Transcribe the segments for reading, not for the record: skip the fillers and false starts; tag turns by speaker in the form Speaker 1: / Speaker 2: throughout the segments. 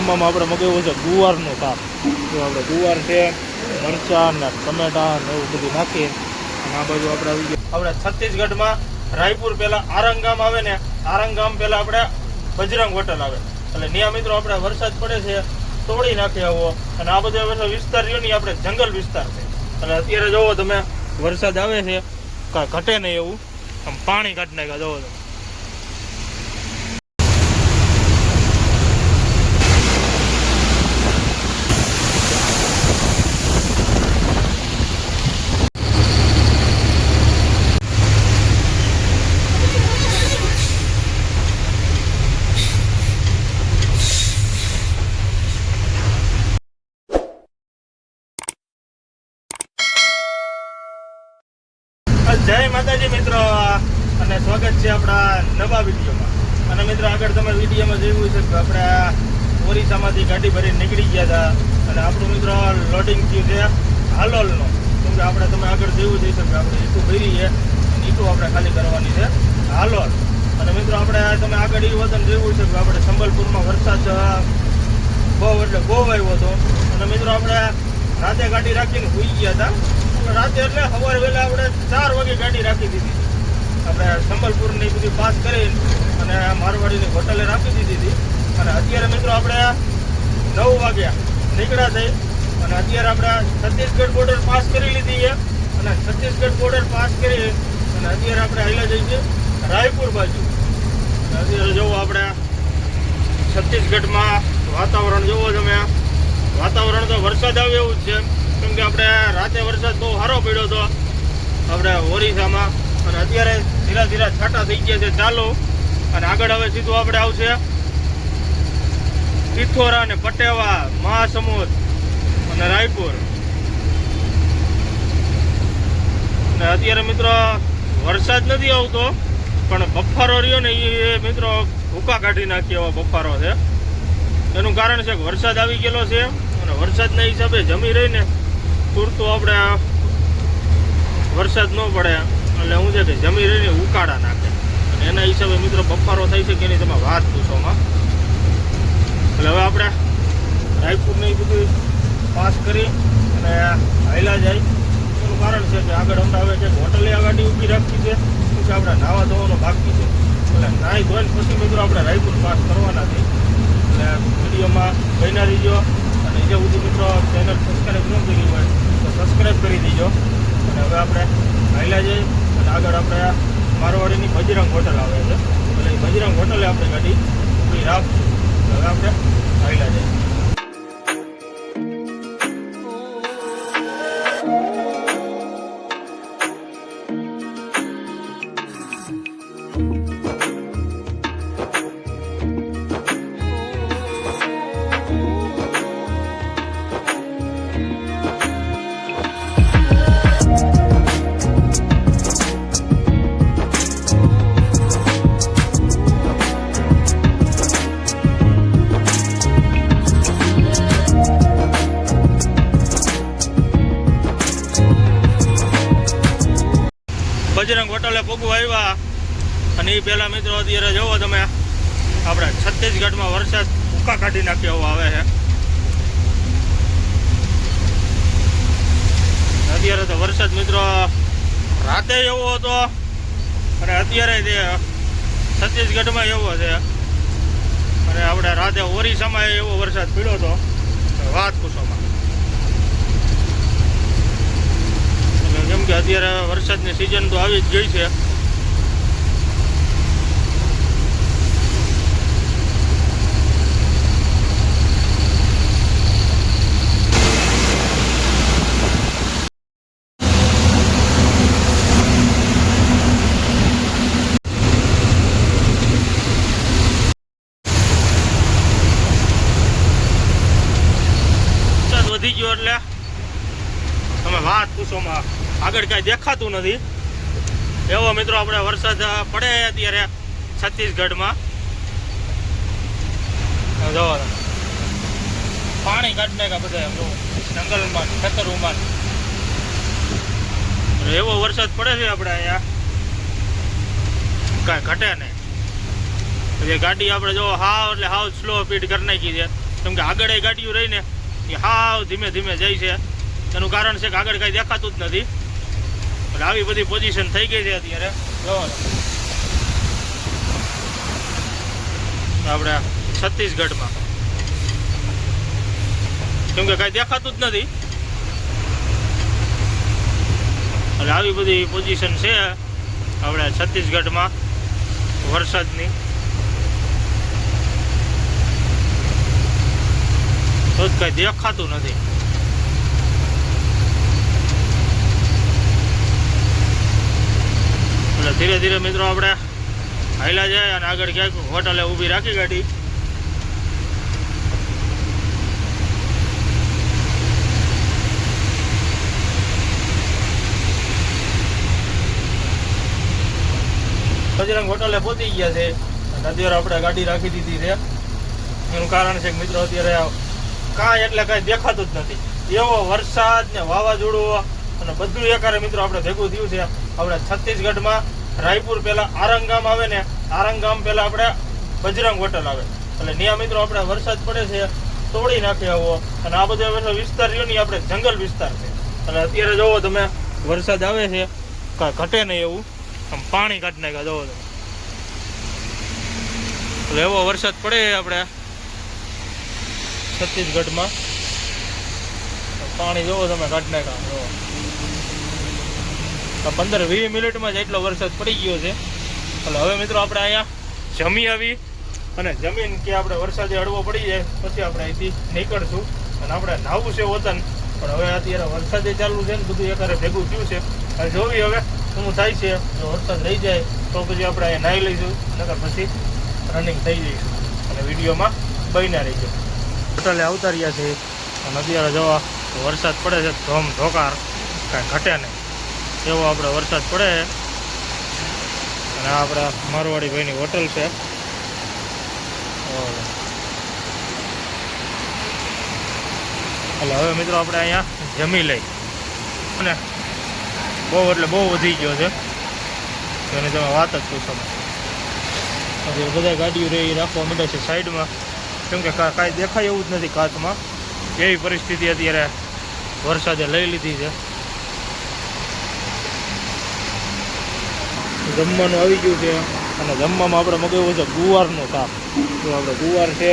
Speaker 1: જમવામાં આપણે મગાવ્યું છે ગુવારનું શાક. તો આપણે ગુવાર છે, મરચાં ને ટમેટા ને એવું બધું નાખીએ. અને આ બાજુ આપણે આવી ગયા આપણે છત્તીસગઢમાં રાયપુર પહેલાં આરંગ ગામ આવે ને, આરંગ ગામ પહેલાં આપણે બજરંગ હોટલ આવે. એટલે ત્યાં મિત્રો આપણે વરસાદ પડે છે તોડી નાખી આવો. અને આ બધો વિસ્તાર રહ્યો ને આપણે જંગલ વિસ્તાર છે. અને અત્યારે જોવો તમે વરસાદ આવે છે કાંઈ ઘટે નહીં એવું, આમ પાણી કાઢી નાખ્યા જોવો તમે. જય માતાજી મિત્રો, અને સ્વાગત છે આપણા નવા વિડીયોમાં. અને મિત્રો આગળ તમે વિડીયોમાં જોયું છે કે આપણે ઓરિસ્સામાંથી ગાડી ભરીને નીકળી ગયા હતા. અને આપણું મિત્રો લોડિંગ થયું છે હાલોલનો. કેમ કે આપણે તમે આગળ જોયું જઈ શકે આપણે ઈટું ભરી છે, ઈટું આપણે ખાલી કરવાની છે હાલોલ. અને મિત્રો આપણે તમે આગળ એ વતન જોયું છે કે આપણે સંબલપુરમાં વરસાદ બહુ એટલે બહુ આવ્યો હતો. અને મિત્રો આપણે રાતે ગાડી રાખીને સૂઈ ગયા હતા. રાતે એટલે સવારે વહેલા આપણે 4 વાગે ગાડી રાખી દીધી. આપણે સંબલપુરની બધી પાસ કરી અને મારવાડીની હોટલે રાખી દીધી હતી. અને અત્યારે મિત્રો આપણે 9 વાગ્યા નીકળ્યા થઈ. અને અત્યારે આપણે છત્તીસગઢ બોર્ડર પાસ કરી લીધી છે. અને છત્તીસગઢ બોર્ડર પાસ કરી અને અત્યારે આપણે હાલ્યા જઈએ છીએ રાયપુર બાજુ. અત્યારે જોવો આપણે છત્તીસગઢમાં વાતાવરણ જોવો તમે. વાતાવરણ તો વરસાદ આવે એવું જ છે. કેમ કે આપણે રાતે વરસાદ બહુ સારો પડ્યો હતો આપણે ઓરિસ્સામાં. અને અત્યારે ધીરા ધીરા છાંટા થઈ ગયા છે ચાલુ. અને આગળ હવે સીધું આપણે આવશે પિથોરા ને પટેવા, મહાસમુદ અને રાયપુર. અને અત્યારે મિત્રો વરસાદ નથી આવતો પણ બફારો રહ્યો ને એ મિત્રો ભૂકા કાઢી નાખી એવો બફારો છે. એનું કારણ છે કે વરસાદ આવી ગયેલો છે. અને વરસાદના હિસાબે જમી રહીને પૂરતું આપણે વરસાદ ન પડે એટલે શું છે કે જમી રહીને ઉકાળા નાખે. અને એના હિસાબે મિત્રો બફારો થાય છે કે એની તમે વાત પૂછોમાં. એટલે હવે આપણે રાયપુરને એ બધું પાસ કરી અને હાલ્યા જાય. એનું કારણ છે કે આગળ અમે આવે છે હોટલે આ ગાડી ઊભી રાખી છે. શું કે આપણે નાવા ધોવાનો બાકી છે. એટલે નાહી ધોઈને પછી મિત્રો આપણે રાયપુર પાસ કરવાના છે. એટલે વિડીયોમાં બન્યા રહીજો. અને જે બધું મિત્રો ચેનલ સબસ્ક્રાઈબ ન કરી હોય તો સબસ્ક્રાઈબ કરી દીજો. અને હવે આપણે હાલ્યા જઈએ. અને આગળ આપણે મારવાડીની બજરંગ હોટલ આવે છે. એટલે એ બજરંગ હોટલે આપણે ગાડી ઊભી રાખશું. હવે આપણે હાલ્યા જઈએ. બજરંગ હોટલે પગવા આવ્યા. અને એ પહેલાં મિત્રો અત્યારે જોવો તમે આપણે છત્તીસગઢમાં વરસાદ ભૂકા કાઢી નાખ્યો એવો આવે છે. અત્યારે તો વરસાદ મિત્રો રાતે એવો હતો અને અત્યારે તે છત્તીસગઢમાં એવો છે. અને આપણે રાતે ઓરિસ્સામાં એવો વરસાદ પડ્યો હતો વાત પૂછોમાં. કેમ કે અત્યારે વરસાદની સિઝન તો આવી જ ગઈ છે. વધી ગયો એટલે તમે વાત પૂછોમાં આગળ કાંઈ દેખાતું નથી એવો મિત્રો આપણે વરસાદ પડે અત્યારે છત્તીસગઢમાં. જો પાણી કાઢી નાખ્યા બધા જંગલમાં ખેતરોમાં. એવો વરસાદ પડે છે આપણે અહીંયા કાંઈ ઘટે નહીં. ગાડી આપણે જો હાવ એટલે હાવ સ્લો સ્પીડ કરી નાખી છે. કેમ કે આગળ એ ગાડીઓ રહીને એ હાવ ધીમે ધીમે જાય છે. એનું કારણ છે કે આગળ કાંઈ દેખાતું જ નથી. એટલે આવી બધી પોઝિશન થઈ ગઈ છે અત્યારે. જો આપણે છત્તીસગઢમાં કેમ કે કાંઈ દેખાતું જ નથી. એટલે આવી બધી પોઝિશન છે આપણે છત્તીસગઢમાં વરસાદની. તો જ કાંઈ દેખાતું નથી. એટલે ધીરે ધીરે મિત્રો આપણે હાલ્યા જાય અને આગળ ક્યાંક હોટલે ઊભી રાખી ગાડી. બજરંગ હોટલે પહોંચી ગયા છે અને અત્યારે આપણે ગાડી રાખી દીધી છે. એનું કારણ છે કે મિત્રો અત્યારે કાંઈ એટલે કાંઈ દેખાતું જ નથી. એવો વરસાદ ને વાવાઝોડું અને બધું એકારે મિત્રો આપણે ભેગું થયું છે. આપણે છત્તીસગઢમાં રાયપુર પહેલા આરંગામ આવે ને, આરંગામ પહેલા આપણે બજરંગ હોટલ આવે. એટલે ત્યાં મિત્રો આપણે વરસાદ પડે છે તોડી નાખે આવો. અને આ બધો વિસ્તાર રહ્યો ને આપણે જંગલ વિસ્તાર છે. એટલે અત્યારે જોવો તમે વરસાદ આવે છે કાંઈ ઘટે નહીં એવું. આમ પાણી કાઢી નાખ્યા જોવો તમે. એટલે એવો વરસાદ પડે આપણે છત્તીસગઢમાં. પાણી જોવો તમે કાઢી નાખ્યા જોવો. 15-20 મિનિટમાં જ એટલો વરસાદ પડી ગયો છે. એટલે હવે મિત્રો આપણે અહીંયા જમી આવી અને જમીન કે આપણે વરસાદે હળવો પડી જાય પછી આપણે અહીંથી નીકળશું. અને આપણે નાહવું છે વતન, પણ હવે અત્યારે વરસાદે ચાલુ છે ને બધું એકારે ભેગું થયું છે. હવે જોવી હવે શું થાય છે. જો વરસાદ રહી જાય તો પછી આપણે અહીંયા નાહી લઈશું, નકર પછી રનિંગ થઈ જઈશું. અને વિડીયોમાં બન્યા રહીશું. હોટલે આવતા રહ્યા છે અને અત્યારે જોવા વરસાદ પડે છે ધોમ ધોકાર, કાંઈ ઘટે નહીં એવો આપણે વરસાદ પડે. અને આ આપણા મારવાડી ભાઈની હોટલ છે. એટલે હવે મિત્રો આપણે અહીંયા જમી લઈ. અને બહુ એટલે બહુ વધી ગયો છે એની તમે વાત જ પૂછો. પછી બધા ગાડીઓ રહી રાખવા માંડે છે સાઈડમાં, કેમ કે કાંઈ દેખાય એવું જ નથી કાચમાં. એવી પરિસ્થિતિ અત્યારે વરસાદે લઈ લીધી છે. જમવાનું આવી ગયું છે અને જમવામાં આપણે મગાવ્યું છે ગુવારનું શાક. તો આપણે ગુવાર છે,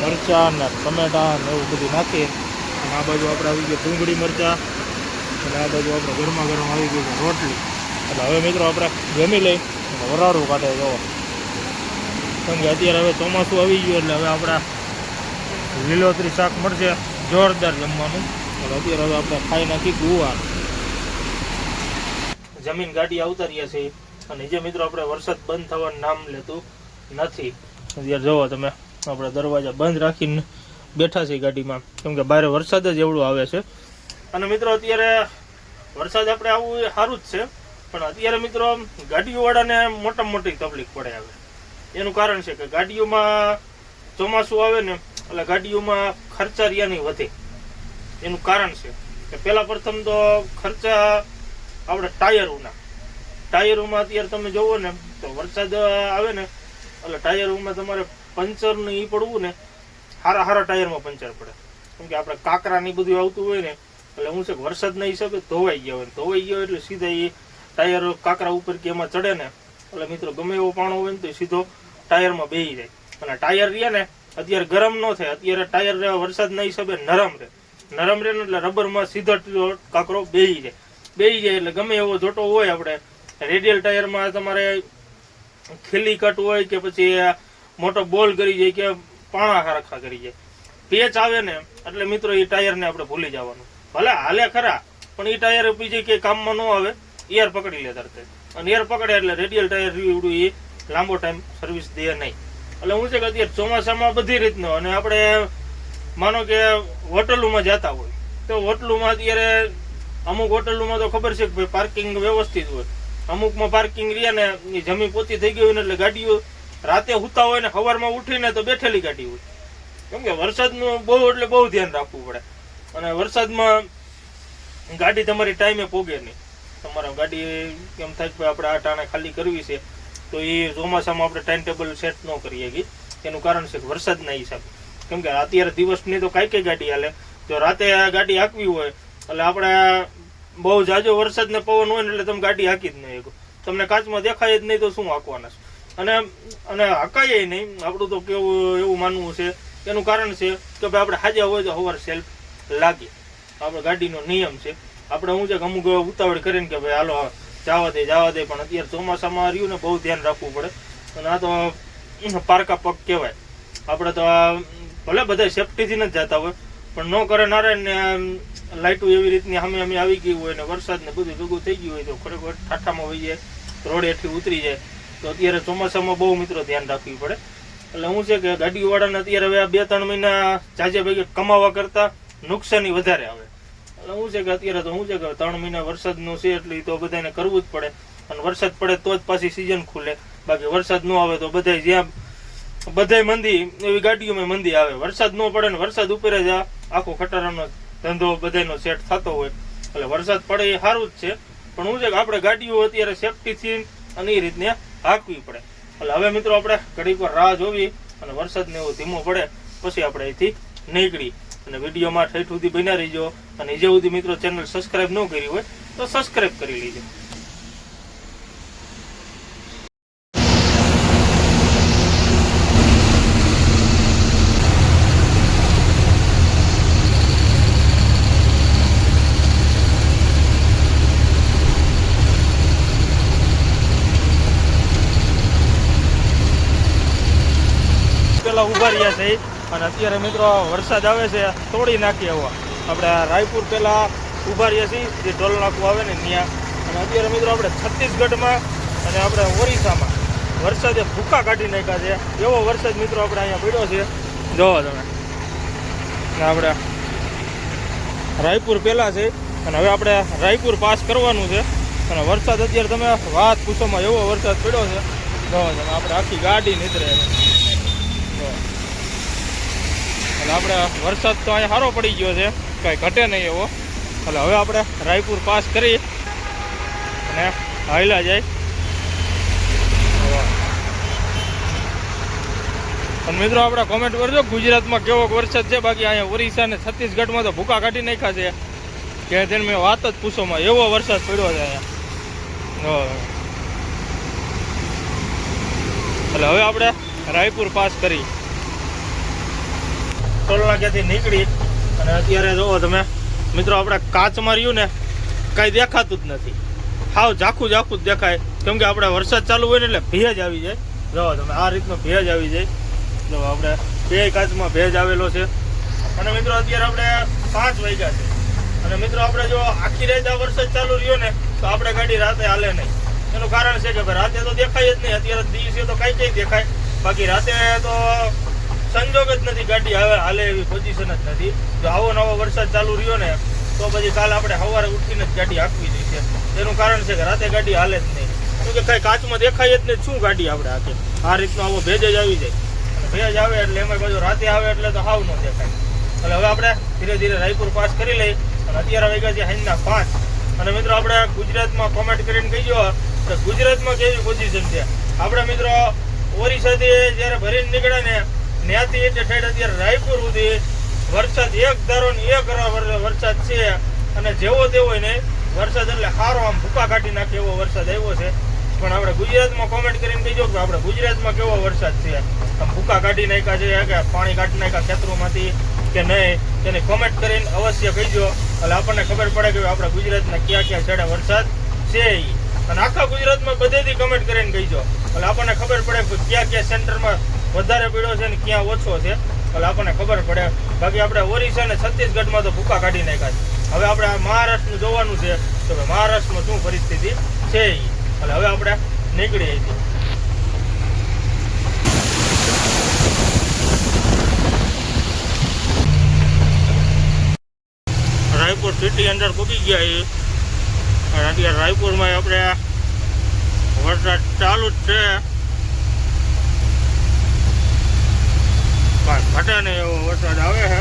Speaker 1: મરચાં ને ટમેટા ને એવું બધું નાખીએ. અને આ બાજુ આપણે આવી ગયું ડુંગળી મરચાં અને આ બાજુ આપણે ગરમા ગરમ આવી ગયું છે રોટલી. એટલે હવે મિત્રો આપણે જમી લઈ અને વરાળું કાઢે જોવો. કેમ કે અત્યારે હવે ચોમાસું આવી ગયું એટલે હવે આપણા લીલોતરી શાક મળશે જોરદાર જમવાનું. એટલે અત્યારે હવે આપણે ખાઈ નાખી ગુવાર. જમીન ગાડી આવતા રહ્યા છે અને જે મિત્રો આપણે વરસાદ બંધ થવાનું નામ લેતું નથી. અત્યારે જોવો તમે આપણે દરવાજા બંધ રાખીને બેઠા છીએ ગાડીમાં, કેમ કે બહાર વરસાદ જ એવડો આવે છે. અને મિત્રો અત્યારે વરસાદ આપણે આવવું એ સારું જ છે, પણ અત્યારે મિત્રો ગાડીઓવાળાને મોટામાં મોટી તકલીફ પડે આવે. એનું કારણ છે કે ગાડીઓમાં ચોમાસું આવે ને એટલે ગાડીઓમાં ખર્ચા રિયાની વધે. એનું કારણ છે કે પહેલાં પ્રથમ તો ખર્ચા આપણે ટાયરોમાં અત્યારે તમે જોવો ને તો વરસાદ આવે ને એટલે ટાયરોમાં તમારે પંચરને એ પડવું ને સારા ટાયરમાં પંચર પડે. કેમ કે આપણે કાંકરા ને બધું આવતું હોય ને એટલે હું છે વરસાદના હિસાબે ધોવાઈ ગયો એટલે સીધા એ ટાયર કાંકરા ઉપર કે એમાં ચડે ને એટલે મિત્રો ગમે એવો પાણો હોય ને તો સીધો ટાયરમાં બેસી જાય. અને ટાયર રહ્યા ને અત્યારે ગરમ ન થાય, અત્યારે ટાયર વરસાદના હિસાબે નરમ રહે ને એટલે રબરમાં સીધો કાંકરો બેસી જાય. એટલે ગમે એવો જોટો હોય આપણે રેડિયલ ટાયરમાં તમારે ખીલી કટ હોય કે પછી મોટો બોલ કરી જાય કે પાણા હરખા કરી જાય, પેચ આવે ને એટલે મિત્રો એ ટાયરને આપણે ભૂલી જવાનું. ભલે હાલે ખરા પણ એ ટાયર બીજે કે કામમાં ન આવે, એર પકડી લે તરત. અને એર પકડે એટલે રેડિયલ ટાયર રીવડું એ લાંબો ટાઈમ સર્વિસ દે નહીં. એટલે હું છે કે અત્યારે ચોમાસામાં બધી રીતનો. અને આપણે માનો કે હોટલોમાં જતા હોય તો હોટલોમાં અત્યારે અમુક હોટલોમાં તો ખબર છે કે ભાઈ પાર્કિંગ વ્યવસ્થિત હોય, અમુકમાં પાર્કિંગ રહ્યા ને એ જમી પોતી થઈ ગઈ હોય ને એટલે ગાડીઓ રાતે સૂતા હોય ને સવારમાં ઉઠીને તો બેઠેલી ગાડી હોય. કેમ કે વરસાદનું બહુ એટલે બહુ ધ્યાન રાખવું પડે. અને વરસાદમાં ગાડી તમારી ટાઈમે પોગે નહીં. તમારા ગાડી કેમ થાય કે આપણે આ ટાણે ખાલી કરવી છે તો એ ચોમાસામાં આપણે ટાઈમ ટેબલ સેટ ન કરીએ. એનું કારણ છે કે વરસાદના હિસાબે. કેમ કે અત્યારે દિવસની તો કઈ ગાડી હાલે, જો રાતે ગાડી હાંકવી હોય એટલે આપણે બહુ જાજો વરસાદ ને પવન હોય ને એટલે તમે ગાડી હાંકી જ નહીં શકો, તમને કાચમાં દેખાય જ નહીં તો શું હાંકવાના છે, અને હાંકાય નહીં. આપણું તો કેવું એવું માનવું છે, એનું કારણ છે કે ભાઈ આપણે હાજર હોય તો સવાર સેલ્ફ લાગે, આપણે ગાડીનો નિયમ છે. આપણે શું છે કે અમુક ઉતાવળ કરીને કે ભાઈ હાલો જવા દે, પણ અત્યારે ચોમાસામાં રહ્યું ને બહુ ધ્યાન રાખવું પડે. અને આ તો પારકા પગ કહેવાય. આપણે તો ભલે બધા સેફટીથી જ જતા હોય, પણ ન કરે નારે ને લાઇટું એવી રીતની અમે આવી ગઈ હોય ને વરસાદ ને બધું ભેગું થઈ ગયું હોય તો ખરેખર ઠાઠામાં વહી જાય, રોડ હેઠી ઉતરી જાય. તો અત્યારે ચોમાસામાં બહુ મિત્રો ધ્યાન રાખવી પડે. એટલે શું છે કે ગાડીવાળાને અત્યારે હવે 2-3 મહિના જાજે ભાઈ કમાવા કરતા નુકસાની વધારે આવે. એટલે શું છે કે અત્યારે તો શું છે કે 3 મહિના વરસાદનું છે એટલે તો બધાને કરવું જ પડે. અને વરસાદ પડે તો જ પાછી સિઝન ખુલે, બાકી વરસાદ ન આવે તો બધાય મંદી, એવી ગાડીઓમાં મંદી આવે. વરસાદ ન પડે ને વરસાદ ઉપર જ આખો ખટારાનો ધંધો બધાનો સેટ થતો હોય. એટલે વરસાદ પડે એ સારું જ છે, પણ શું છે કે આપણે ગાડીઓ અત્યારે સેફટીથી અને એ રીતને હાંકવી પડે. એટલે હવે મિત્રો આપણે ઘડીક વાર રાહ જોવી અને વરસાદને એવો ધીમો પડે પછી આપણે અહીંથી નીકળી. અને વિડીયોમાં ઠેઠ સુધી બન્યા રહીજો. અને જે સુધી મિત્રો ચેનલ સબસ્ક્રાઈબ ન કરી હોય તો સબસ્ક્રાઈબ કરી લેજો. પેલા ઉભા રહ્યા છે અને અત્યારે મિત્રો વરસાદ આવે છે, તોડી નાખીએ હવા. આપણે રાયપુર પેલા ઉભા રહ્યા છીએ, જે ટોલ નાકું આવે ને ત્યાં. અને અત્યારે મિત્રો આપણે છત્તીસગઢમાં અને આપણે ઓરિસ્સામાં વરસાદે ભૂકા કાઢી નાખ્યા છે. એવો વરસાદ મિત્રો આપણે અહીંયા પડ્યો છે, જોવો તમે. આપણે રાયપુર પેલા છે અને હવે આપણે રાયપુર પાસ કરવાનું છે. અને વરસાદ અત્યારે તમે વાત પૂછોમાં એવો વરસાદ પડ્યો છે, જોવો તમે. આપણે આખી ગાડી નીતરે. એટલે આપણે વરસાદ તો અહીંયા સારો પડી ગયો છે, કાંઈ ઘટે નહીં એવો. એટલે હવે આપણે રાયપુર પાસ કરી અને હાલ્યા જાય. અને મિત્રો આપણે કોમેન્ટ કરજો ગુજરાતમાં કેવો વરસાદ છે. બાકી અહીંયા ઓરિસ્સા અને છત્તીસગઢમાં તો ભૂકા કાઢી નાખ્યા છે કે તેને મેં વાત જ પૂછોમાં એવો વરસાદ પડ્યો છે અહીંયા. એટલે હવે આપણે રાયપુર પાસ કરી ટોલ નાક્યાથી નીકળી અને અત્યારે જોવો તમે મિત્રો આપણે કાચમાં રહ્યું ને કાંઈ દેખાતું જ નથી, હાવ ઝાખું જ દેખાય. કેમ કે આપણે વરસાદ ચાલુ હોય ને એટલે ભેજ આવી જાય. જોવો તમે આ રીતનો ભેજ આવી જાય. જો આપણે 2 કાચમાં ભેજ આવેલો છે. અને મિત્રો અત્યારે આપણે 5 વાગ્યા છે. અને મિત્રો આપણે જો આખી રાત આ વરસાદ ચાલુ રહ્યો ને તો આપણે ગાડી રાતે હાલે નહીં. એનું કારણ છે કે ભાઈ રાતે તો દેખાય જ નહીં. અત્યારે દિવસે તો કઈ દેખાય, બાકી રાતે તો સંજોગ જ નથી, ગાડી હાલે એવી પોઝિશન જ નથી. જો આવો નવો વરસાદ ચાલુ રહ્યો ને તો પછી કાલ આપણે સવારે ઉઠીને જ ગાડી હાંકવી જોઈશે. એનું કારણ છે કે રાતે ગાડી હાલે જ નહીં, કેમ કે કઈ કાચમાં દેખાય જ નહીં. શું ગાડી આપણે હાકે? આ રીતનો આવો ભેજ જ આવી જાય. અને ભેજ આવે એટલે એમાં બાજુ રાતે આવે એટલે તો હાવ ન દેખાય. એટલે હવે આપણે ધીરે ધીરે રાયપુર પાસ કરી લઈ. અને અત્યારે વાગ્યા છે સાંજના 5. અને મિત્રો આપણે ગુજરાતમાં કોમેન્ટ કરીને કહીજો કે ગુજરાતમાં કેવી પોઝિશન છે. આપણે મિત્રો ઓરિસ્સાથી જ્યારે ભરીને નીકળે ને ત્યાંથી એટલે ઠેઠ અત્યારે રાયપુર સુધી વરસાદ એક ધારો ને એક વરસાદ છે. અને જેવો તેવો ને વરસાદ એટલે સારો આમ ભૂકા કાઢી નાખે એવો વરસાદ આવ્યો છે. પણ આપણે ગુજરાતમાં કોમેન્ટ કરીને કહીજો કે આપણે ગુજરાતમાં કેવો વરસાદ છે, આમ ભૂકા કાઢી નાખ્યા છે કે પાણી કાઢી નાખ્યા ખેતરોમાંથી કે નહીં, તેની કોમેન્ટ કરીને અવશ્ય કહીજો. એટલે આપણને ખબર પડે કે આપણા ગુજરાતના ક્યાં છેડા વરસાદ છે. અને આખા ગુજરાતમાં બધેથી કમેન્ટ કરીને કહીજો. એટલે આપણને ખબર પડે કે ક્યાં સેન્ટરમાં વધારે પડ્યો છે ને ક્યાં ઓછો છે. એટલે આપણને ખબર પડે. બાકી આપણે ઓરિસ્સા અને છત્તીસગઢમાં તો ભૂકા કાઢી નાખ્યા છે. હવે આપણે મહારાષ્ટ્રનું જોવાનું છે તો મહારાષ્ટ્રમાં શું પરિસ્થિતિ છે. એટલે હવે આપણે નીકળીએ છીએ. રાયપુર સિટી અંદર પહોંચી ગયા છીએ. અને અત્યારે રાયપુરમાં આપણે વરસાદ ચાલુ જ છે, ઘટે નહીં એવો વરસાદ આવે છે.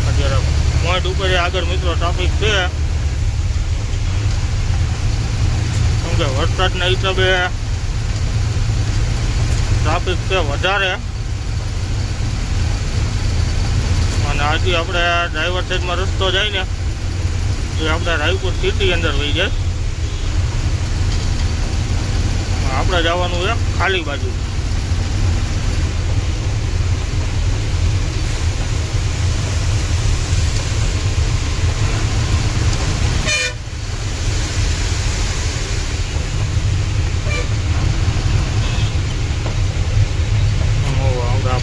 Speaker 1: અત્યારે પોઈન્ટ ઉપર આગળ મિત્રો ટ્રાફિક છે. કેમ કે વરસાદના હિસાબે ટ્રાફિક છે વધારે, અને આજે આપણે ડ્રાઈવર સાઈડમાં રસ્તો જાય ને એ આપણે રાયપુર સિટી અંદર વહી જાય. આપણે જવાનું છે ખાલી બાજુ.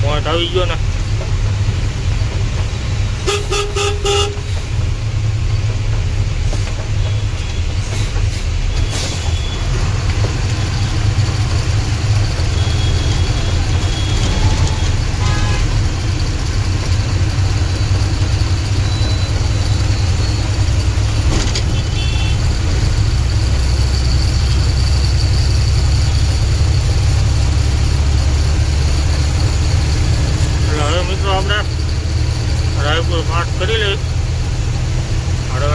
Speaker 1: પોઈન્ટ આવી ગયો ને. આપણે રાયપુર પાસ કરી લઈ. હવે